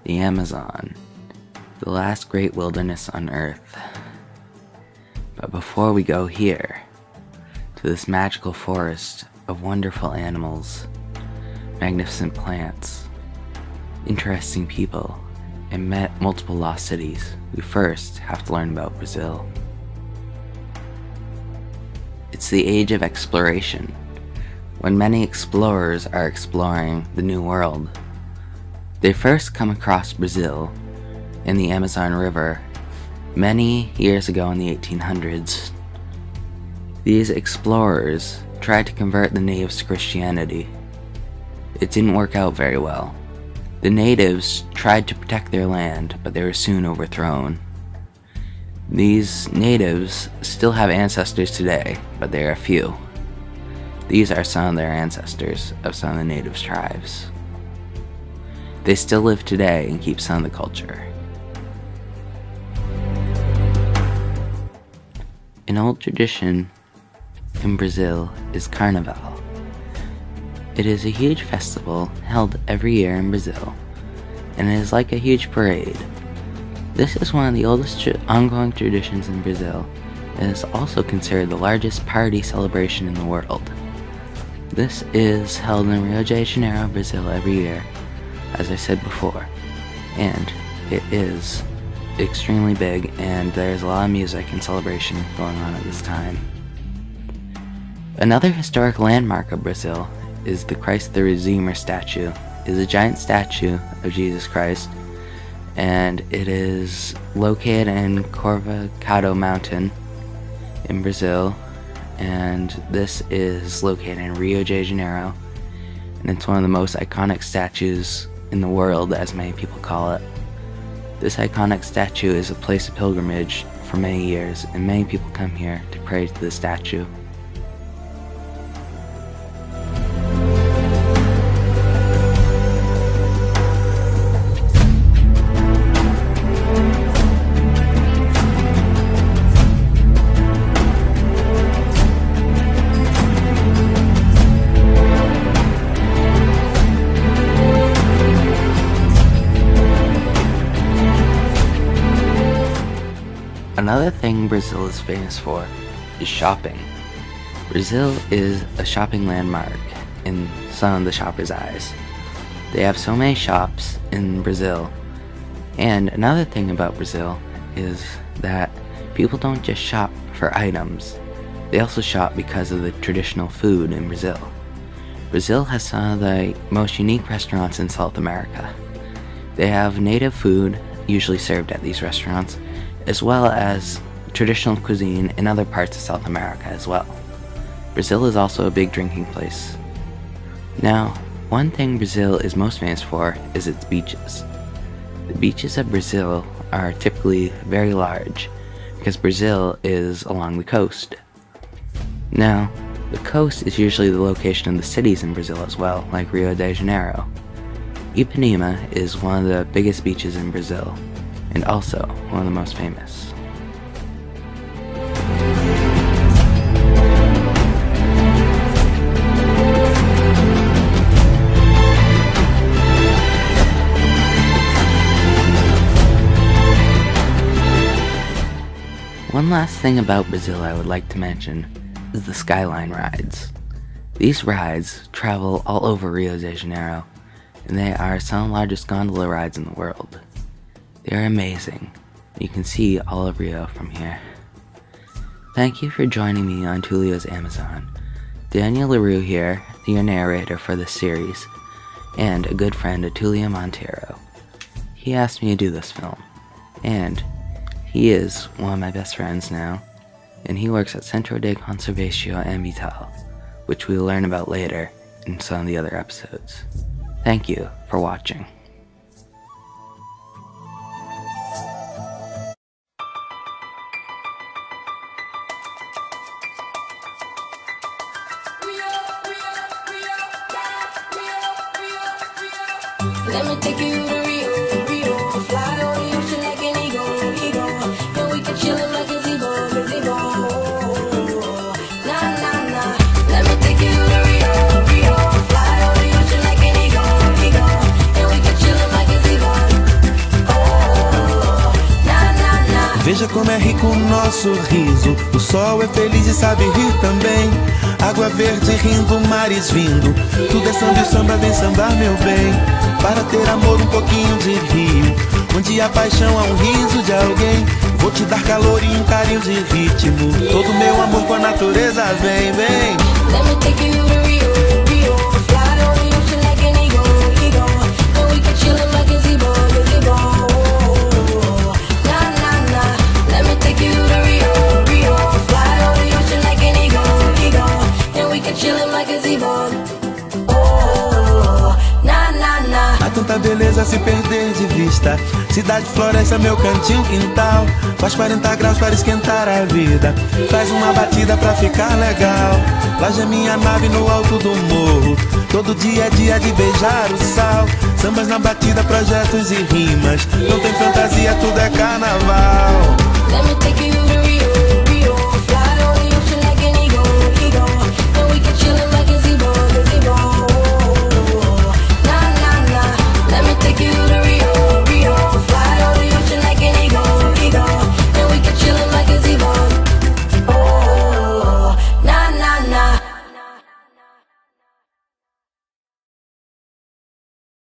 The Amazon, the last great wilderness on Earth. But before we go here, to this magical forest of wonderful animals, magnificent plants, interesting people, and multiple lost cities, we first have to learn about Brazil. It's the age of exploration, when many explorers are exploring the New World. They first come across Brazil in the Amazon River many years ago in the 1800s. These explorers tried to convert the natives to Christianity. It didn't work out very well. The natives tried to protect their land, but they were soon overthrown. These natives still have ancestors today, but they are few. These are some of their ancestors of some of the native tribes. They still live today and keep some of the culture. An old tradition in Brazil is Carnival. It is a huge festival held every year in Brazil, and it is like a huge parade. This is one of the oldest ongoing traditions in Brazil, and is also considered the largest party celebration in the world. This is held in Rio de Janeiro, Brazil every year, as I said before, and it is extremely big, and there's a lot of music and celebration going on at this time. Another historic landmark of Brazil is the Christ the Redeemer statue. It is a giant statue of Jesus Christ, and it is located in Corcovado Mountain in Brazil, and this is located in Rio de Janeiro, and it's one of the most iconic statues in the world, as many people call it. This iconic statue is a place of pilgrimage for many years, and many people come here to pray to the statue. Another thing Brazil is famous for is shopping. Brazil is a shopping landmark in some of the shoppers' eyes. They have so many shops in Brazil. And another thing about Brazil is that people don't just shop for items. They also shop because of the traditional food in Brazil. Brazil has some of the most unique restaurants in South America. They have native food usually served at these restaurants, as well as traditional cuisine in other parts of South America as well. Brazil is also a big drinking place. Now, one thing Brazil is most famous for is its beaches. The beaches of Brazil are typically very large because Brazil is along the coast. Now, The coast is usually the location of the cities in Brazil as well, like Rio de Janeiro. Ipanema is one of the biggest beaches in Brazil, and also one of the most famous. One last thing about Brazil I would like to mention is the Skyline rides. These rides travel all over Rio de Janeiro, and they are some of the largest gondola rides in the world. They are amazing. You can see all of Rio from here. Thank you for joining me on Tulio's Amazon. Daniel LaRue here, your narrator for this series, and a good friend of Tulio Monteiro. He asked me to do this film, and he is one of my best friends now, and he works at Centro de Conservação Ambiental, which we will learn about later in some of the other episodes. Thank you for watching. Let me take you to Rio, Rio. Fly over the ocean like an eagle, eagle. And we can chillin' like a gazebo, gazebo. Nah, nah, nah. Let me take you to Rio, Rio. Fly over the ocean like an eagle, eagle. And we can chillin' like a gazebo. Nah, nah, nah. Veja como é rico o nosso riso. O sol é feliz e sabe rir também. Água verde rindo, mares vindo. Tudo é samba e o samba vem sambar, meu bem. Para ter amor, um pouquinho de rio. Onde a paixão há um riso de alguém. Vou te dar calor e um carinho de ritmo. Todo meu amor com a natureza vem, vem. Let me take you to Rio, Rio. Fly over the ocean like an eagle, eagle. And we can chillin' like a gazebo, gazebo. Nah, nah, nah. Let me take you to Rio, Rio. Fly over the ocean like an eagle, eagle. And we can chillin' like a gazebo. Nah, nah, nah. Há tanta beleza a se perder de vista. Cidade, floresta, meu cantinho, quintal. Faz 40 graus para esquentar a vida. Faz uma batida pra ficar legal. Laje é minha nave no alto do morro. Todo dia é dia de beijar o sal. Sambas na batida, projetos e rimas. Não tem fantasia, tudo é carnaval. Let me take you